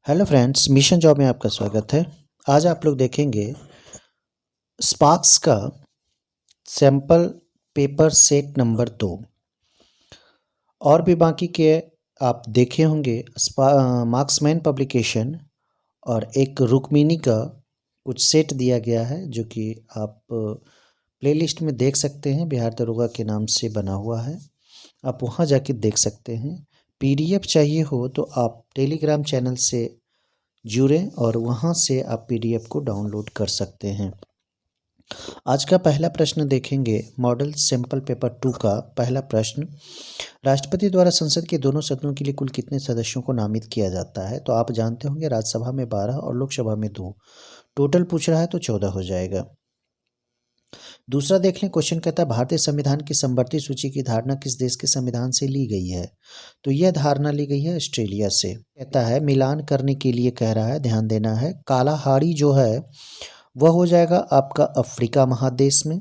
Hello friends, mission job में आपका स्वागत है। आज आप लोग देखेंगे स्पार्क्स का सैंपल पेपर सेट नंबर 2। और भी बाकी के आप देखे होंगे मार्क्समैन पब्लिकेशन और एक रुक्मिनी का कुछ सेट दिया गया है, जो कि आप प्लेलिस्ट में देख सकते हैं। बिहार दरोगा के नाम से बना हुआ है, आप वहां जाके देख सकते हैं। पीडीएफ चाहिए हो तो आप टेलीग्राम चैनल से जुड़ें और वहां से आप पीडीएफ को डाउनलोड कर सकते हैं। आज का पहला प्रश्न देखेंगे, मॉडल सैंपल पेपर 2 का पहला प्रश्न। राष्ट्रपति द्वारा संसद के दोनों सदनों के लिए कुल कितने सदस्यों को नामित किया जाता है? तो आप जानते होंगे राज्यसभा में 12 और लोकसभा में 2। टोटल पूछ रहा है तो 14 हो जाएगा। दूसरा देख लें, क्वेश्चन कहता है भारतीय संविधान की समवर्ती सूची की धारणा किस देश के संविधान से ली गई है? तो यह धारणा ली गई है ऑस्ट्रेलिया से। कहता है मिलान करने के लिए कह रहा है, ध्यान देना है। कालाहारी जो है वह हो जाएगा आपका अफ्रीका महादेश में,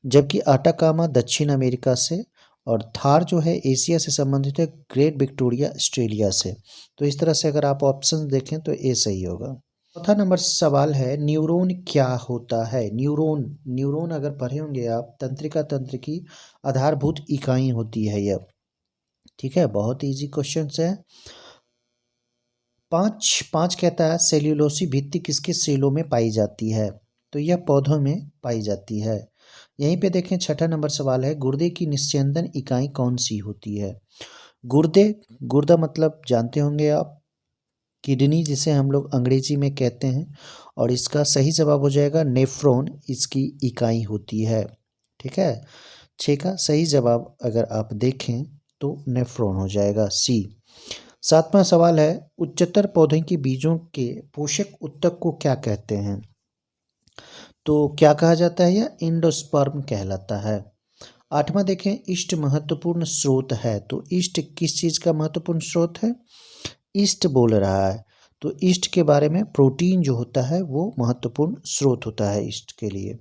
जबकि अटाकामा दक्षिण अमेरिका से, और थार जो है एशिया से संबंधित है, ग्रेट विक्टोरिया ऑस्ट्रेलिया से। तो इस तरह से अगर आप ऑप्शन देखें तो ए सही होगा। चौथा नंबर सवाल है, न्यूरॉन क्या होता है? न्यूरॉन अगर पढ़े होंगे आप, तंत्रिका तंत्र की आधारभूत इकाई होती है यह। ठीक है, बहुत इजी क्वेश्चन है। पाँच कहता है सेल्यूलोसी भित्ति किसके सेलों में पाई जाती है? तो यह पौधों में पाई जाती है। यहीं पे देखें, छठा नंबर सवाल है, गुर्दे की निस्यंदन इकाई कौन सी होती है? गुर्दा मतलब जानते होंगे आप, किडनी जिसे हम लोग अंग्रेजी में कहते हैं, और इसका सही जवाब हो जाएगा नेफ्रॉन, इसकी इकाई होती है। ठीक है, 6 का सही जवाब अगर आप देखें तो नेफ्रॉन हो जाएगा सी। सातवां सवाल है, उच्चतर पौधे के बीजों के पोषक ऊतक को क्या कहते हैं? तो क्या कहा जाता है? यह एंडोस्पर्म कहलाता है। आठवां देखें, ईस्ट महत्वपूर्ण स्रोत है। तो ईस्ट किस चीज़ का महत्वपूर्ण स्रोत है? ईस्ट बोल रहा है, तो ईस्ट के बारे में प्रोटीन जो होता है वो महत्वपूर्ण स्रोत होता है ईस्ट के लिए।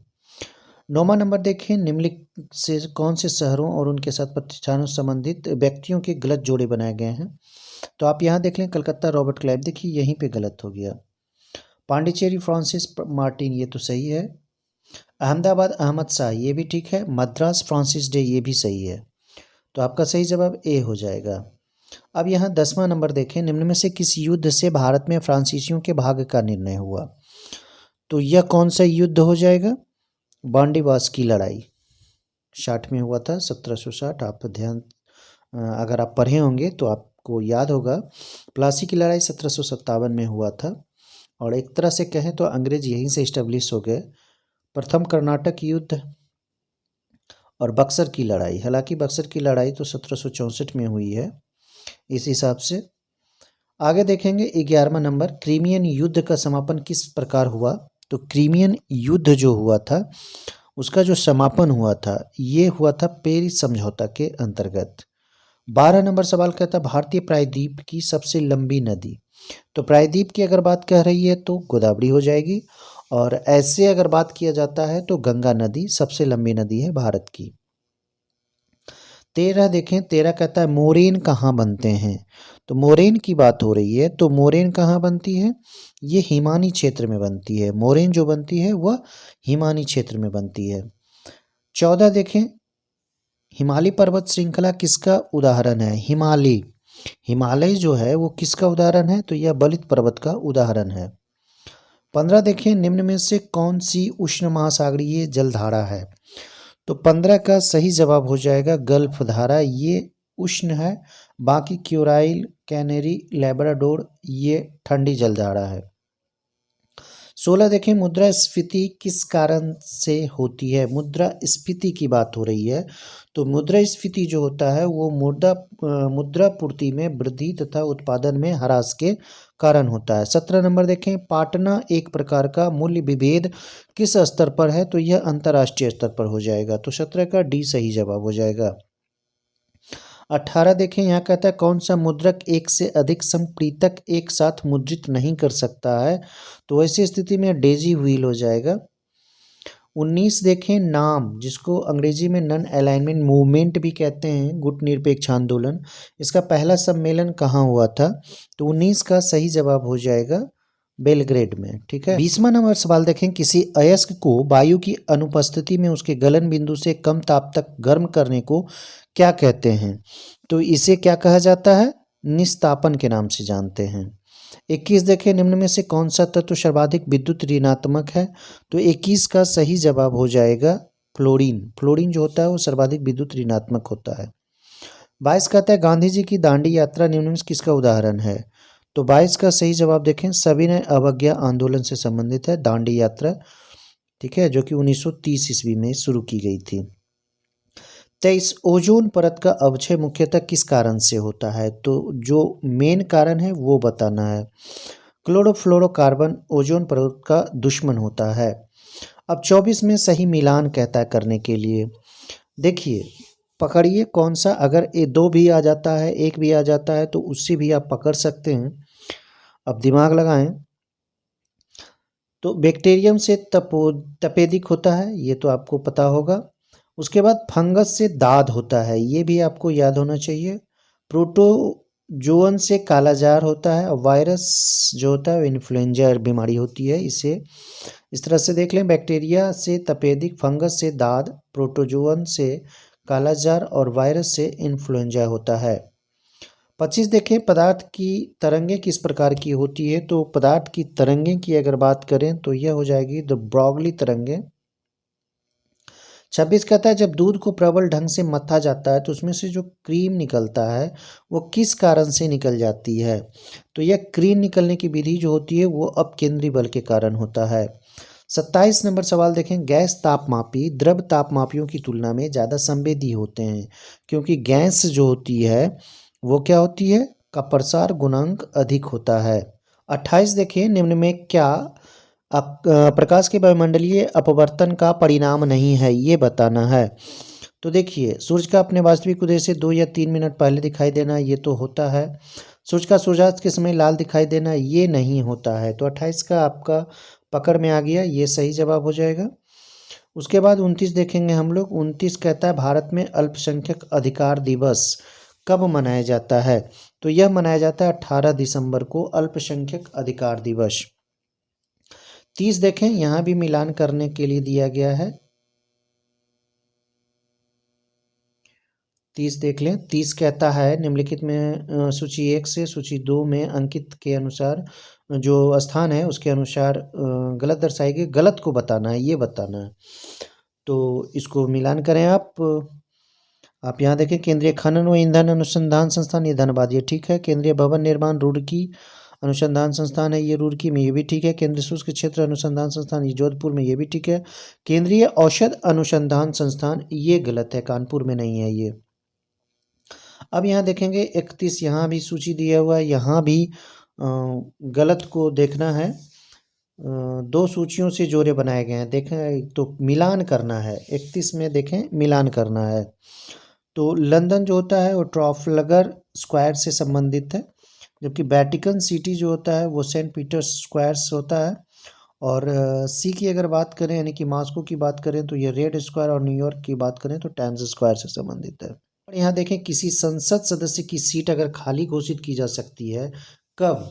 9वां नंबर देखें, निम्नलिखित से कौन से शहरों और उनके साथ प्रतिष्ठानों से संबंधित व्यक्तियों के गलत जोड़े बनाए गए हैं? तो आप यहाँ देख लें, कलकत्ता रॉबर्ट क्लाइव, देखिए यहीं पे गलत हो गया। पांडिचेरी फ्रांसिस मार्टिन, ये तो सही है। अहमदाबाद अहमद शाह, ये भी ठीक है। मद्रास फ्रांसिस डे, ये भी सही है। तो आपका सही जवाब ए हो जाएगा। अब यहाँ 10वां नंबर देखें, निम्न में से किस युद्ध से भारत में फ्रांसीसियों के भाग का निर्णय हुआ? तो यह कौन सा युद्ध हो जाएगा? बांडीवास की लड़ाई 60 में हुआ था, 1760। आप ध्यान, अगर आप पढ़े होंगे तो आपको याद होगा। प्लासी की लड़ाई 1757 में हुआ था, और एक तरह से कहें तो अंग्रेज यहीं से इस्टेब्लिश हो गए। प्रथम कर्नाटक युद्ध और बक्सर की लड़ाई, हालांकि बक्सर की लड़ाई तो 1764 में हुई है इस हिसाब से। आगे देखेंगे 11वां नंबर, क्रीमियन युद्ध का समापन किस प्रकार हुआ? तो क्रीमियन युद्ध जो हुआ था उसका जो समापन हुआ था ये हुआ था पेरिस समझौता के अंतर्गत। 12 नंबर सवाल कहता है भारतीय प्रायद्वीप की सबसे लंबी नदी। तो प्रायद्वीप की अगर बात कह रही है तो गोदावरी हो जाएगी, और ऐसे अगर बात किया जाता है तो गंगा नदी सबसे लंबी नदी है भारत की। 13 देखें, 13 कहता है मोरेन कहाँ बनते हैं? तो मोरेन की बात हो रही है, तो मोरेन कहाँ बनती है? ये हिमानी क्षेत्र में बनती है। मोरेन जो बनती है वह हिमानी क्षेत्र में बनती है। 14 देखें, हिमालय पर्वत श्रृंखला किसका उदाहरण है? हिमालय जो है वो किसका उदाहरण है? तो यह बलित पर्वत का उदाहरण है। 15 देखें, निम्न में से कौन सी उष्ण महासागरीय जलधारा है? तो 15 का सही जवाब हो जाएगा गल्फ धारा, ये उष्ण है। बाकी क्यूराइल, कैनेरी, लेब्राडोर ये ठंडी जलधारा है। 16 देखें, मुद्रास्फीति किस कारण से होती है? मुद्रास्फीति की बात हो रही है, तो मुद्रास्फीति जो होता है वो मुद्रा पूर्ति में वृद्धि तथा उत्पादन में ह्रास के कारण होता है। 17 नंबर देखें, पाटना एक प्रकार का मूल्य विभेद किस स्तर पर है? तो यह अंतर्राष्ट्रीय स्तर पर हो जाएगा। तो 17 का डी सही जवाब हो जाएगा। 18 देखें, यहाँ कहता है कौन सा मुद्रक एक से अधिक संप्रीतक एक साथ मुद्रित नहीं कर सकता है? तो ऐसी स्थिति में डेजी व्हील हो जाएगा। 19 देखें नाम, जिसको अंग्रेजी में नॉन अलाइनमेंट मूवमेंट भी कहते हैं, गुट निरपेक्ष आंदोलन, इसका पहला सम्मेलन कहाँ हुआ था? तो 19 का सही जवाब हो जाएगा बेलग्रेड में। ठीक है। 20वां नंबर सवाल देखें, किसी अयस्क को वायु की अनुपस्थिति में उसके गलन बिंदु से कम ताप तक गर्म करने को क्या कहते हैं? तो इसे क्या कहा जाता है? निस्तापन के नाम से जानते हैं। 21 देखें, निम्न में से कौन सा तत्व सर्वाधिक विद्युत ऋणात्मक है? तो 21 का सही जवाब हो जाएगा फ्लोरीन। फ्लोरीन जो होता है वो सर्वाधिक विद्युत ऋणात्मक होता है। 22 कहता है, गांधी जी की दांडी यात्रा निम्न में से किसका उदाहरण है? तो 22 का सही जवाब देखें, सविनय अवज्ञा आंदोलन से संबंधित है दांडी यात्रा। ठीक है, जो कि 1930 ईस्वी में शुरू की गई थी। 23, ओजोन परत का अवक्षय मुख्यतः किस कारण से होता है? तो जो मेन कारण है वो बताना है। क्लोरोफ्लोरोकार्बन ओजोन परत का दुश्मन होता है। अब 24 में सही मिलान कहता है करने के लिए। देखिए, पकड़िए कौन सा, अगर ये 2 भी आ जाता है, 1 भी आ जाता है तो उससे भी आप पकड़ सकते हैं। अब दिमाग लगाएं। तो बैक्टीरियम से तपेदिक होता है, ये तो आपको पता होगा। उसके बाद फंगस से दाद होता है, ये भी आपको याद होना चाहिए। प्रोटोजोअन से कालाजार होता है, और वायरस जो होता है इन्फ्लुएंजा बीमारी होती है इसे। इस तरह से देख लें, बैक्टीरिया से तपेदिक, फंगस से दाद, प्रोटोजोअन से कालाजार और वायरस से इन्फ्लुएंजा होता है। 25 देखें, पदार्थ की तरंगें किस प्रकार की होती है? तो पदार्थ की तरंगें की अगर बात करें तो यह हो जाएगी द ब्रॉगली तरंगें। 26 कहता है, जब दूध को प्रबल ढंग से मथा जाता है तो उसमें से जो क्रीम निकलता है वो किस कारण से निकल जाती है? तो यह क्रीम निकलने की विधि जो होती है वो अपकेंद्री बल के कारण होता है। 27 नंबर सवाल देखें, गैस तापमापी द्रव तापमापियों की तुलना में ज़्यादा संवेदी होते हैं, क्योंकि गैस जो होती है वो क्या होती है? का प्रसार गुणांक अधिक होता है। 28 देखिए, निम्न में क्या प्रकाश के वायुमंडलीय अपवर्तन का परिणाम नहीं है, ये बताना है। तो देखिए, सूर्य का अपने वास्तविक उदय से 2 या 3 मिनट पहले दिखाई देना, ये तो होता है। सूर्य का सूर्यास्त के समय लाल दिखाई देना, ये नहीं होता है। तो 28 का आपका पकड़ में आ गया, ये सही जवाब हो जाएगा। उसके बाद 29 देखेंगे हम लोग। 29 कहता है, भारत में अल्पसंख्यक अधिकार दिवस कब मनाया जाता है? तो यह मनाया जाता है 18 दिसंबर को, अल्पसंख्यक अधिकार दिवस। 30 देखें, यहाँ भी मिलान करने के लिए दिया गया है। 30 देख लें। 30 कहता है, निम्नलिखित में सूची 1 से सूची 2 में अंकित के अनुसार जो स्थान है उसके अनुसार गलत दर्शाई गई, गलत को बताना है, ये बताना है। तो इसको मिलान करें आप यहाँ देखें, केंद्रीय खनन व ईंधन अनुसंधान संस्थान, ये धनबाद, ये ठीक है। केंद्रीय भवन निर्माण रुड़की अनुसंधान संस्थान है, ये रुड़की में, ये भी ठीक है। केंद्रीय शुष्क क्षेत्र अनुसंधान संस्थान, ये जोधपुर में, ये भी ठीक है। केंद्रीय औषध अनुसंधान संस्थान, ये गलत है, कानपुर में नहीं है ये। अब यहाँ देखेंगे 31, यहाँ भी सूची दिया हुआ है, यहाँ भी गलत को देखना है। 2 सूचियों से जोड़े बनाए गए हैं, देखें तो मिलान करना है। 31 में देखें मिलान करना है। तो लंदन जो होता है वो ट्राफलगर स्क्वायर से संबंधित है, जबकि वेटिकन सिटी जो होता है वो सेंट पीटर्स स्क्वायर से होता है। और सी की अगर बात करें, यानी कि मॉस्को की बात करें, तो ये रेड स्क्वायर, और न्यूयॉर्क की बात करें तो टाइम्स स्क्वायर से संबंधित है। और यहाँ देखें, किसी संसद सदस्य की सीट अगर खाली घोषित की जा सकती है, कब?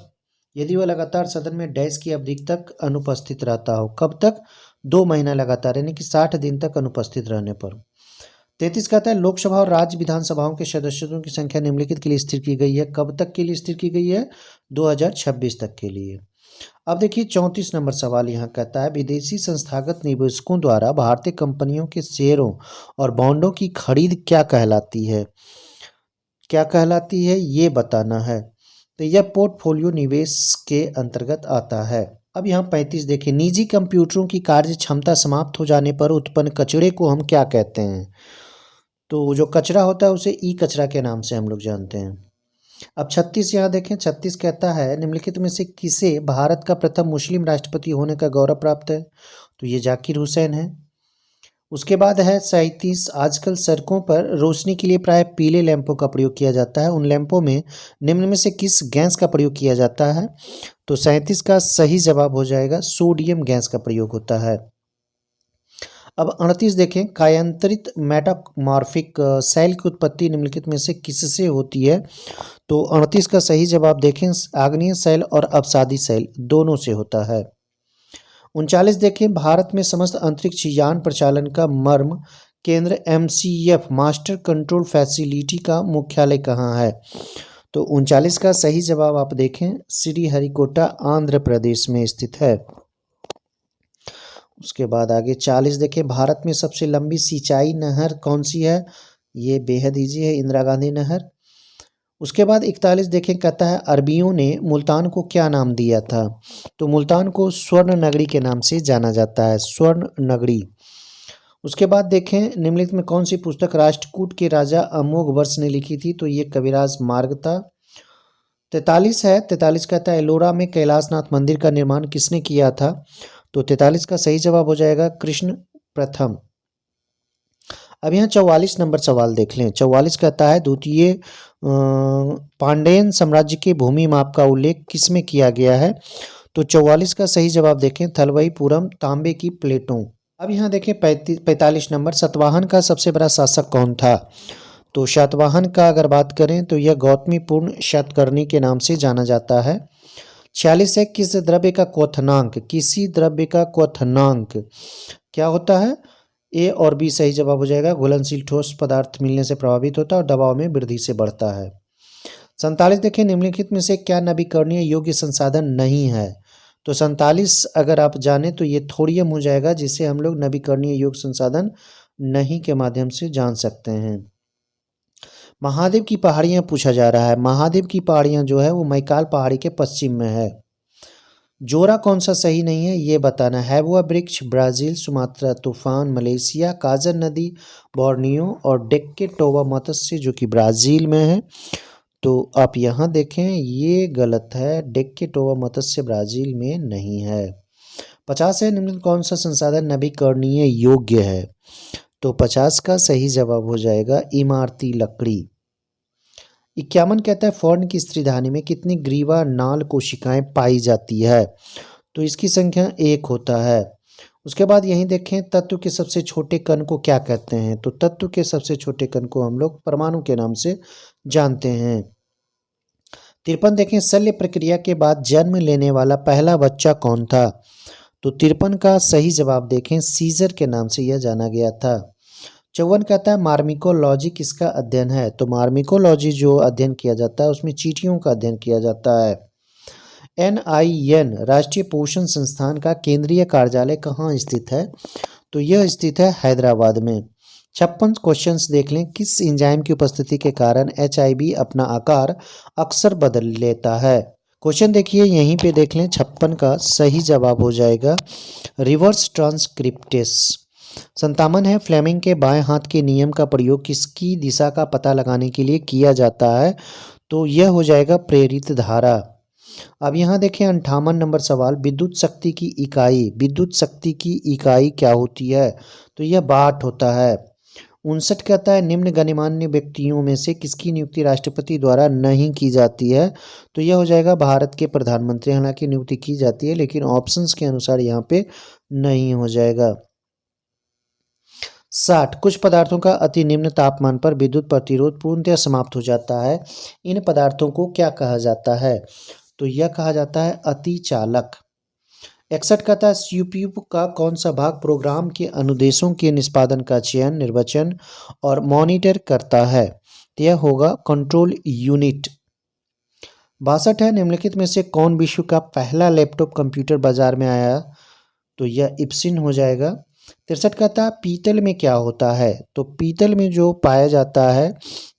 यदि वह लगातार सदन में डैश की अवधि तक अनुपस्थित रहता हो। कब तक? 2 महीना लगातार, यानी कि 60 दिन तक अनुपस्थित रहने पर। 33 कहता है, लोकसभा और राज्य विधानसभाओं के सदस्यों की संख्या निम्नलिखित के लिए स्थिर की गई है। कब तक के लिए स्थिर की गई है? 2026 तक के लिए। अब देखिए 34 नंबर सवाल यहाँ कहता है, विदेशी संस्थागत निवेशकों द्वारा भारतीय कंपनियों के शेयरों और बॉन्डों की खरीद क्या कहलाती है? क्या कहलाती है, ये बताना है। तो यह पोर्टफोलियो निवेश के अंतर्गत आता है। अब यहाँ 35 देखें, निजी कंप्यूटरों की कार्य क्षमता समाप्त हो जाने पर उत्पन्न कचरे को हम क्या कहते हैं? तो जो कचरा होता है उसे ई कचरा के नाम से हम लोग जानते हैं। अब 36 यहाँ देखें, 36 कहता है, निम्नलिखित में से किसे भारत का प्रथम मुस्लिम राष्ट्रपति होने का गौरव प्राप्त है? तो ये जाकिर हुसैन है। उसके बाद है 37, आजकल सड़कों पर रोशनी के लिए प्राय पीले लैंपों का प्रयोग किया जाता है, उन लैंपों में निम्न में से किस गैस का प्रयोग किया जाता है? तो 37 का सही जवाब हो जाएगा सोडियम गैस का प्रयोग होता है। अब 38 देखें, कायांतरित मेटामॉर्फिक सेल की उत्पत्ति निम्नलिखित में से किससे होती है? तो 38 का सही जवाब देखें, आग्नेय सेल और अपसादी सेल दोनों से होता है। 39 देखें, भारत में समस्त अंतरिक्ष यान प्रचालन का मर्म केंद्र MCF मास्टर कंट्रोल फैसिलिटी का मुख्यालय कहाँ है? तो 39 का सही जवाब आप देखें, श्रीहरिकोटा आंध्र प्रदेश में स्थित है। उसके बाद आगे 40 देखें, भारत में सबसे लंबी सिंचाई नहर कौन सी है? ये बेहद ईजी है, इंदिरा गांधी नहर। उसके बाद 41 देखें, कहता है अरबियों ने मुल्तान को क्या नाम दिया था? तो मुल्तान को स्वर्ण नगरी के नाम से जाना जाता है, स्वर्ण नगरी। उसके बाद देखें, निम्नलिखित में कौन सी पुस्तक राष्ट्रकूट के राजा अमोघवर्ष ने लिखी थी? तो ये कविराज मार्ग था। 43 है, 43 कहता है एलोरा में कैलाशनाथ मंदिर का निर्माण किसने किया था? तो 43 का सही जवाब हो जाएगा कृष्ण प्रथम। अब यहाँ 44 नंबर सवाल देख लें। 44 कहता है द्वितीय पांड्यन साम्राज्य के भूमि माप का उल्लेख किसमें किया गया है? तो 44 का सही जवाब देखें, थलवईपुरम तांबे की प्लेटों। अब यहाँ देखें 45 नंबर, सतवाहन का सबसे बड़ा शासक कौन था? तो सातवाहन का अगर बात करें तो यह गौतमीपुर्ण शतकर्णी के नाम से जाना जाता है। 46 है, किस द्रव्य का क्वथनांक, किसी द्रव्य का क्वथनांक क्या होता है? ए और बी सही जवाब हो जाएगा, घुलनशील ठोस पदार्थ मिलने से प्रभावित होता है और दबाव में वृद्धि से बढ़ता है। 47 देखें, निम्नलिखित में से क्या नवीकरणीय योग्य संसाधन नहीं है? तो 47 अगर आप जाने तो ये थोरियम हो जाएगा, जिसे हम लोग नवीकरणीय योग्य संसाधन नहीं के माध्यम से जान सकते हैं। महादेव की पहाड़ियाँ पूछा जा रहा है। महादेव की पहाड़ियाँ जो है वो मैकाल पहाड़ी के पश्चिम में है। जोरा कौन सा सही नहीं है ये बताना है। वो वृक्ष ब्राज़ील, सुमात्रा तूफान मलेशिया, काजर नदी बोर्नियो और डेक्के टोबा मत्स्य जो कि ब्राज़ील में है। तो आप यहाँ देखें ये गलत है, डेक्के टोबा मत्स्य ब्राज़ील में नहीं है। 50 है, निम्नलिखित कौन सा संसाधन नवीकरणीय योग्य है? तो 50 का सही जवाब हो जाएगा इमारती लकड़ी। 51 कहता है फर्न की स्त्रीधानी में कितनी ग्रीवा नाल कोशिकाएं पाई जाती है? तो इसकी संख्या 1 होता है। उसके बाद यहीं देखें, तत्व के सबसे छोटे कण को क्या कहते हैं? तो तत्व के सबसे छोटे कण को हम लोग परमाणु के नाम से जानते हैं। 53 देखें, शल्य प्रक्रिया के बाद जन्म लेने वाला पहला बच्चा कौन था? तो 53 का सही जवाब देखें, सीजर के नाम से यह जाना गया था। 54 कहता है मार्मिकोलॉजी किसका अध्ययन है? तो मार्मिकोलॉजी जो अध्ययन किया जाता है उसमें चींटियों का अध्ययन किया जाता है। NIN राष्ट्रीय पोषण संस्थान का केंद्रीय कार्यालय कहाँ स्थित है? तो यह स्थित है हैदराबाद में। 56 क्वेश्चंस देख लें, किस एंजाइम की उपस्थिति के कारण HIV अपना आकार अक्सर बदल लेता है? क्वेश्चन देखिए यहीं पे देख लें, 56 का सही जवाब हो जाएगा रिवर्स ट्रांसक्रिप्टेस। 57 है, फ्लेमिंग के बाएं हाथ के नियम का प्रयोग किसकी दिशा का पता लगाने के लिए किया जाता है? तो यह हो जाएगा प्रेरित धारा। अब यहाँ देखें 58 नंबर सवाल, विद्युत शक्ति की इकाई, विद्युत शक्ति की इकाई क्या होती है? तो यह वाट होता है। 59 कहता है निम्न गणमान्य व्यक्तियों में से किसकी नियुक्ति राष्ट्रपति द्वारा नहीं की जाती है? तो यह हो जाएगा भारत के प्रधानमंत्री, हालांकि नियुक्ति की जाती है लेकिन ऑप्शंस के अनुसार यहाँ पे नहीं हो जाएगा। 60 कुछ पदार्थों का अति निम्न तापमान पर विद्युत प्रतिरोध पूर्णतः समाप्त हो जाता है, इन पदार्थों को क्या कहा जाता है? तो यह कहा जाता है अतिचालक। 61 कहता है CPU का कौन सा भाग प्रोग्राम के अनुदेशों के निष्पादन का चयन, निर्वचन और मॉनिटर करता है? तो यह होगा कंट्रोल यूनिट। 62 है, निम्नलिखित में से कौन विश्व का पहला लैपटॉप कंप्यूटर बाजार में आया? तो यह इप्सिन हो जाएगा। 63 कहता है पीतल में क्या होता है? तो पीतल में जो पाया जाता है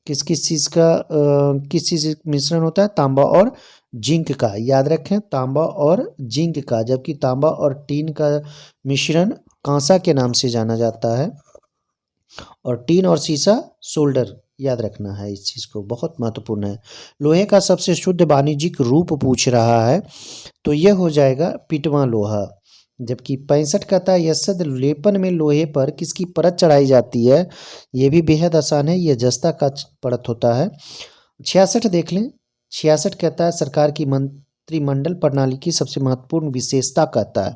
किस किस चीज़ का मिश्रण होता है? तांबा और जिंक का, याद रखें तांबा और जिंक का, जबकि तांबा और टीन का मिश्रण कांसा के नाम से जाना जाता है और टीन और सीसा सोल्डर, याद रखना है इस चीज़ को, बहुत महत्वपूर्ण है। लोहे का सबसे शुद्ध वाणिज्यिक रूप पूछ रहा है, तो यह हो जाएगा पिटवा लोहा। जबकि 65 कहता है यशद लेपन में लोहे पर किसकी परत चढ़ाई जाती है? ये भी बेहद आसान है, यह जस्ता का परत होता है। 66 देख लें, 66 कहता है सरकार की मंत्रिमंडल प्रणाली की सबसे महत्वपूर्ण विशेषता कहता है।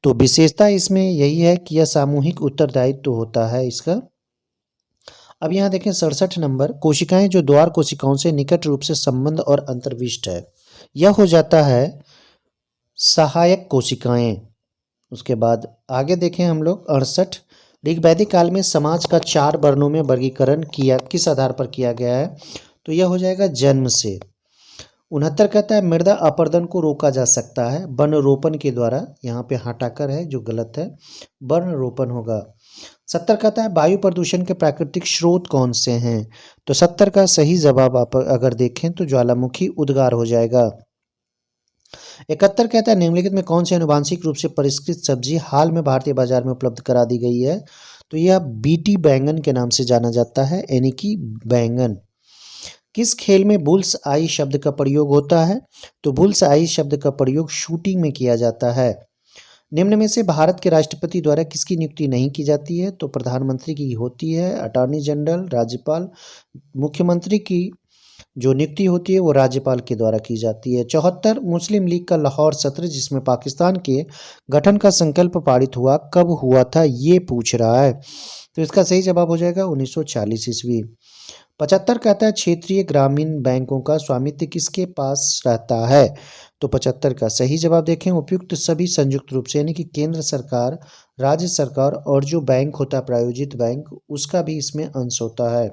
तो विशेषता इसमें यही है कि यह सामूहिक उत्तरदायित्व तो होता है इसका। अब यहाँ देखें 67 नंबर, कोशिकाएं जो द्वार कोशिकाओं से निकट रूप से संबंध और अंतर्विष्ट है, यह हो जाता है सहायक कोशिकाएं। उसके बाद आगे देखें हम लोग 68, ऋग्वैदिक काल में समाज का 4 वर्णों में वर्गीकरण किया किस आधार पर किया गया है, तो यह हो जाएगा जन्म से। 69 कहता है मृदा अपरदन को रोका जा सकता है वन रोपण के द्वारा, यहाँ पे हटाकर है जो गलत है, वन रोपण होगा। 70 कहता है वायु प्रदूषण के प्राकृतिक स्रोत कौन से हैं, तो 70 का सही जवाब आप अगर देखें तो ज्वालामुखी उद्गार हो जाएगा। 71 कहता है निम्नलिखित में कौन सी आनुवांशिक रूप से परिष्कृत सब्जी हाल में भारतीय बाजार में उपलब्ध करा दी गई है, तो यह बीटी बैंगन के नाम से जाना जाता है, यानी कि बैंगन। किस खेल में बुल्स आई शब्द का प्रयोग होता है, तो बुल्स आई शब्द का प्रयोग शूटिंग में किया जाता है। निम्न में से भारत के राष्ट्रपति द्वारा किसकी नियुक्ति नहीं की जाती है, तो प्रधानमंत्री की होती है, अटॉर्नी जनरल, राज्यपाल। मुख्यमंत्री की जो नियुक्ति होती है वो राज्यपाल के द्वारा की जाती है। 74 मुस्लिम लीग का लाहौर सत्र जिसमें पाकिस्तान के गठन का संकल्प पारित हुआ कब हुआ था, ये पूछ रहा है, तो इसका सही जवाब हो जाएगा 1940 ईस्वी। 75 कहता है क्षेत्रीय ग्रामीण बैंकों का स्वामित्व किसके पास रहता है, तो 75 का सही जवाब देखें उपयुक्त सभी संयुक्त रूप से, यानी कि केंद्र सरकार, राज्य सरकार और जो बैंक होता है प्रायोजित बैंक, उसका भी इसमें अंश होता है।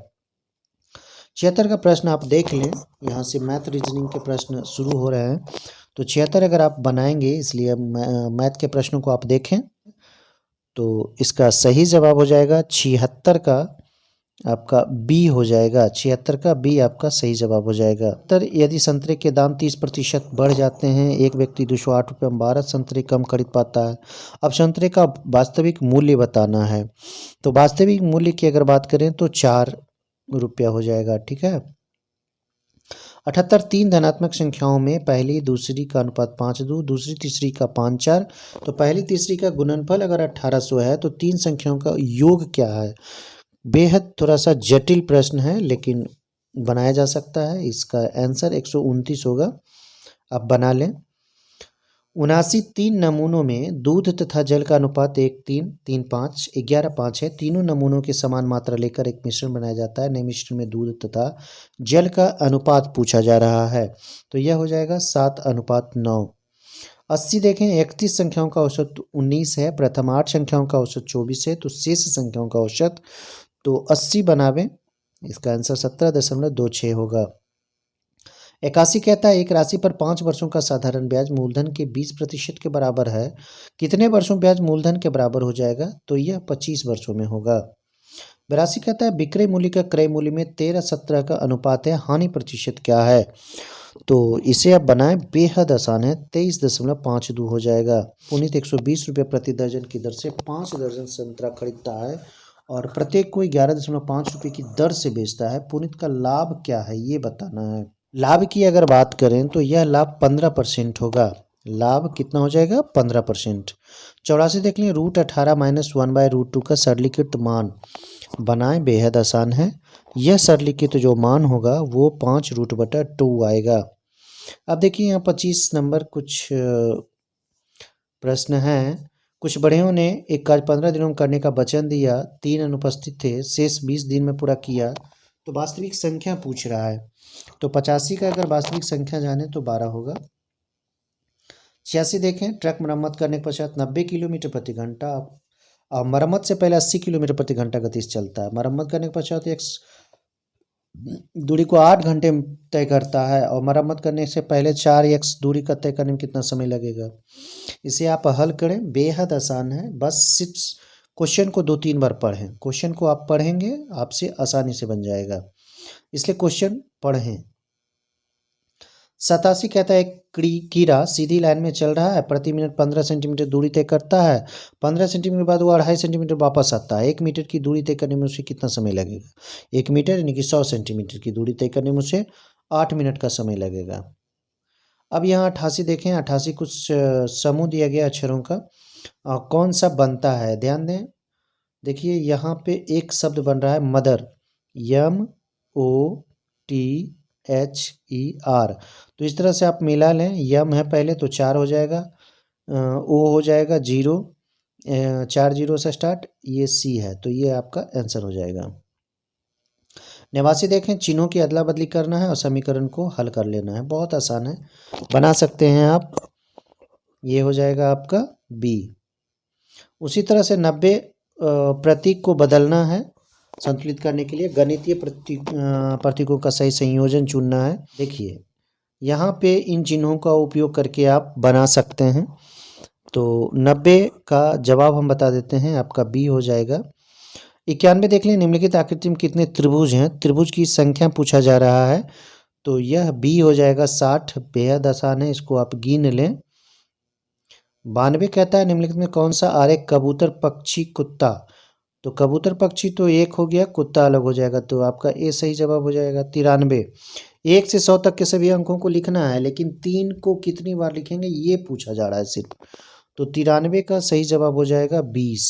76 का प्रश्न आप देख लें, यहाँ से मैथ रीजनिंग के प्रश्न शुरू हो रहे हैं, तो 76 अगर आप बनाएंगे, इसलिए मैथ के प्रश्नों को आप देखें, तो इसका सही जवाब हो जाएगा 76 का आपका बी हो जाएगा, 76 का बी आपका सही जवाब हो जाएगा। यदि संतरे के दाम 30% बढ़ जाते हैं, एक व्यक्ति 208 रुपये में 12 संतरे कम खरीद पाता है। अब संतरे का वास्तविक मूल्य बताना है, तो वास्तविक मूल्य की अगर बात करें तो 4 रुपया हो जाएगा, ठीक है। 78 तीन धनात्मक संख्याओं में पहली दूसरी का अनुपात 5:2, दूसरी तीसरी का 5:4, तो पहली तीसरी का गुणनफल अगर 1800 है तो तीन संख्याओं का योग क्या है। बेहद थोड़ा सा जटिल प्रश्न है लेकिन बनाया जा सकता है। इसका आंसर 129 होगा, आप बना लें। 79 तीन नमूनों में दूध तथा जल का अनुपात 1:3, 3:5, 11:5 है। तीनों नमूनों के समान मात्रा लेकर एक मिश्रण बनाया जाता है। नए मिश्रण में दूध तथा जल का अनुपात पूछा जा रहा है, तो यह हो जाएगा 7:9। 80 देखें 31 संख्याओं का औसत 19 है, प्रथम 8 संख्याओं का औसत 24 है, तो शेष संख्याओं का औसत तो 80 बनावें, इसका आंसर 17.26 होगा। 81 कहता है एक राशि पर 5 वर्षों का साधारण ब्याज मूलधन के 20% के बराबर है, कितने वर्षों ब्याज मूलधन के बराबर हो जाएगा, तो यह 25 वर्षों में होगा। 82 कहता है विक्रय मूल्य का क्रय मूल्य में 13:17 का अनुपात है, हानि प्रतिशत क्या है, तो इसे आप बनाएं, बेहद आसान है, 23.52 हो जाएगा। पुनीत 120 रुपये प्रति दर्जन की दर से 5 दर्जन संतरा खरीदता है और प्रत्येक को 11.5 रुपये की दर से बेचता है। पुनीत का लाभ क्या है ये बताना है। लाभ की अगर बात करें तो यह लाभ 15% होगा। लाभ कितना हो जाएगा, 15%। 84 देख लें √18 - 1/√2 का सरलीकृत मान बनाएं, बेहद आसान है। यह सरलीकृत जो मान होगा वो 5√2 आएगा। अब देखिए यहाँ 25 नंबर कुछ प्रश्न हैं। कुछ बढ़ियों ने एक कार्य 15 दिनों में करने का वचन दिया, 3 अनुपस्थित थे, शेष 20 दिन में पूरा किया, तो वास्तविक संख्या पूछ रहा है। तो 85 का अगर वास्तविक संख्या जाने तो 12 होगा। 86 देखें ट्रक मरम्मत करने के पश्चात 90 किलोमीटर प्रति घंटा, मरम्मत से पहले 80 किलोमीटर प्रति घंटा गति से चलता है। मरम्मत करने के पश्चात एक दूरी को 8 घंटे में तय करता है और मरम्मत करने से पहले 4x दूरी का तय करने में कितना समय लगेगा। इसे आप हल करें, बेहद आसान है, बस सिर्फ क्वेश्चन को 2-3 बार पढ़ें। क्वेश्चन को आप पढ़ेंगे आपसे आसानी से बन जाएगा, इसलिए क्वेश्चन पढ़ें। 87 कहता है कीड़ा सीधी लाइन में चल रहा है, प्रति मिनट 15 सेंटीमीटर दूरी तय करता है, 15 सेंटीमीटर बाद वो 2.5 सेंटीमीटर वापस आता है। 1 मीटर की दूरी तय करने में उसे कितना समय लगेगा। 1 मीटर यानी कि 100 सेंटीमीटर की दूरी तय करने में उसे 8 मिनट का समय लगेगा। अब यहाँ 88 देखें, 88 कुछ समूह दिया गया अक्षरों का, कौन सा बनता है, ध्यान दें। देखिए यहाँ पे एक शब्द बन रहा है मदर, MOTHER, तो इस तरह से आप मिला लें। यम है पहले तो 4 हो जाएगा, ओ हो जाएगा 0, 4 0 से स्टार्ट, ये सी है, तो ये आपका आंसर हो जाएगा। 89 देखें, चिन्हों की अदला बदली करना है और समीकरण को हल कर लेना है, बहुत आसान है, बना सकते हैं आप। ये हो जाएगा आपका बी। उसी तरह से 90 प्रतीक को बदलना है संतुलित करने के लिए गणितीय प्रतीकों का सही संयोजन चुनना है। देखिए यहाँ पे इन चिन्हों का उपयोग करके आप बना सकते हैं। तो 90 का जवाब हम बता देते हैं, आपका बी हो जाएगा। 91 देख लें, निम्नलिखित आकृति में कितने त्रिभुज हैं, त्रिभुज की संख्या पूछा जा रहा है, तो यह बी हो जाएगा 60, बेहद आसान है, इसको आप गिन लें। 92 कहता है निम्नलिखित में कौन सा आरेख कबूतर पक्षी कुत्ता, तो कबूतर पक्षी तो एक हो गया, कुत्ता अलग हो जाएगा, तो आपका ए सही जवाब हो जाएगा। 93, 1 से 100 तक के सभी अंकों को लिखना है, लेकिन 3 को कितनी बार लिखेंगे ये पूछा जा रहा है सिर्फ, तो 93 का सही जवाब हो जाएगा 20।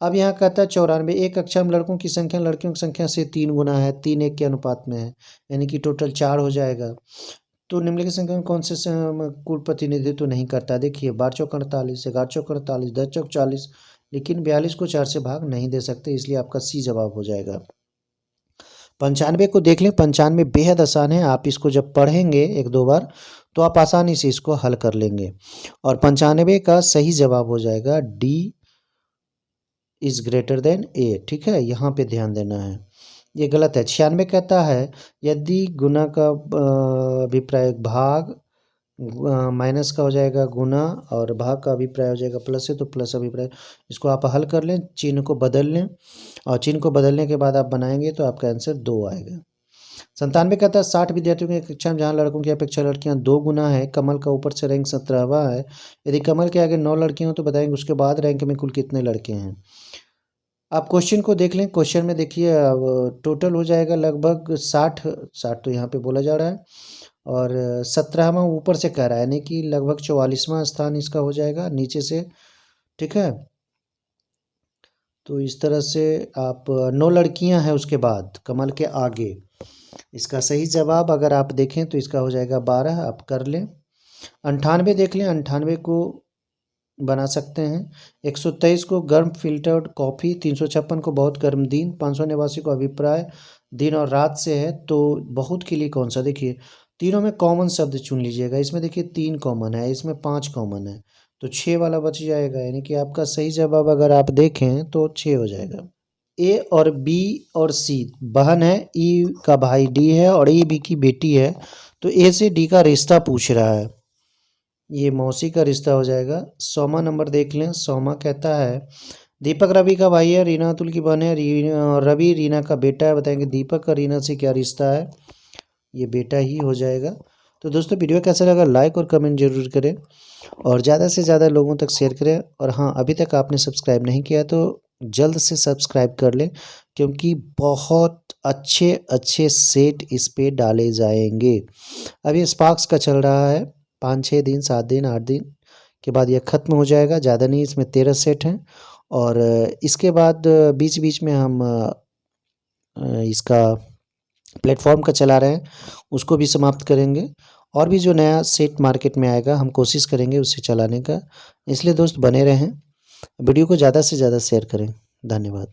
अब यहाँ कहता है 94, एक कक्षा में लड़कों की संख्या लड़कियों की संख्या से 3 गुना है, 3 1 के अनुपात में है, यानी कि टोटल 4 हो जाएगा। तो निम्नलिखित संख्या में कौन से कुल प्रतिनिधित्व तो नहीं करता, देखिए 12 चौक 48, 11 चौक 48, 10 चौक 40, लेकिन 42 को 4 से भाग नहीं दे सकते, इसलिए आपका सी जवाब हो जाएगा। 95 को देख लें, 95 बेहद आसान है, आप इसको जब पढ़ेंगे 1-2 बार तो आप आसानी से इसको हल कर लेंगे, और 95 का सही जवाब हो जाएगा डी इज ग्रेटर देन ए। ठीक है, यहाँ पे ध्यान देना है, ये गलत है। 96 कहता है यदि गुना का अभिप्राय भाग माइनस का हो जाएगा गुना, और भाग का अभिप्राय हो जाएगा प्लस है, तो प्लस अभिप्राय, इसको आप हल कर लें, चिन्ह को बदल लें, और चिन्ह को बदलने के बाद आप बनाएंगे तो आपका आंसर 2 आएगा। 97 कहता है 60 विद्यार्थियों की कक्षा में जहाँ लड़कों की अपेक्षा लड़कियाँ 2 गुना है, कमल का ऊपर से रैंक 17वां है, यदि कमल के आगे 9 लड़कियाँ हो तो बताएंगे उसके बाद रैंक में कुल कितने लड़के हैं। आप क्वेश्चन को देख लें, क्वेश्चन में देखिए अब टोटल हो जाएगा लगभग 60 तो यहाँ पे बोला जा रहा है, और 17वां ऊपर से कह रहा है, यानी कि लगभग 44वां स्थान इसका हो जाएगा नीचे से। ठीक है, तो इस तरह से आप 9 लड़कियां हैं उसके बाद कमल के आगे, इसका सही जवाब अगर आप देखें तो इसका हो जाएगा 12, आप कर लें। 98 देख लें, 98 को बना सकते हैं। 123 को गर्म फिल्टर्ड कॉफ़ी, 356 को बहुत गर्म दिन, 589 को अभिप्राय दिन और रात से है, तो बहुत के लिए कौन सा, देखिए तीनों में कॉमन शब्द चुन लीजिएगा, इसमें देखिए 3 कॉमन है, इसमें 5 कॉमन है, तो 6 वाला बच जाएगा, यानी कि आपका सही जवाब अगर आप देखें तो 6 हो जाएगा। ए और बी और सी बहन है, ई का भाई डी है, और ए बी की बेटी है, तो ए से डी का रिश्ता पूछ रहा है, ये मौसी का रिश्ता हो जाएगा। 100वां नंबर देख लें, 100वां कहता है दीपक रवि का भाई है, रीना अतुल की बहन है, रवि रीना का बेटा है, बताएंगे दीपक का रीना से क्या रिश्ता है, ये बेटा ही हो जाएगा। तो दोस्तों वीडियो कैसा लगा लाइक और कमेंट जरूर करें, और ज़्यादा से ज़्यादा लोगों तक शेयर करें, और हाँ अभी तक आपने सब्सक्राइब नहीं किया तो जल्द से सब्सक्राइब कर लें, क्योंकि बहुत अच्छे अच्छे सेट इस पे डाले जाएंगे। अभी स्पार्क्स का चल रहा है, 5-6 दिन 7 दिन 8 दिन के बाद यह ख़त्म हो जाएगा, ज़्यादा नहीं, इसमें 13 सेट हैं, और इसके बाद बीच बीच में हम इसका प्लेटफॉर्म का चला रहे हैं, उसको भी समाप्त करेंगे, और भी जो नया सेट मार्केट में आएगा हम कोशिश करेंगे उसे चलाने का। इसलिए दोस्त बने रहें, वीडियो को ज़्यादा से ज़्यादा शेयर करें। धन्यवाद।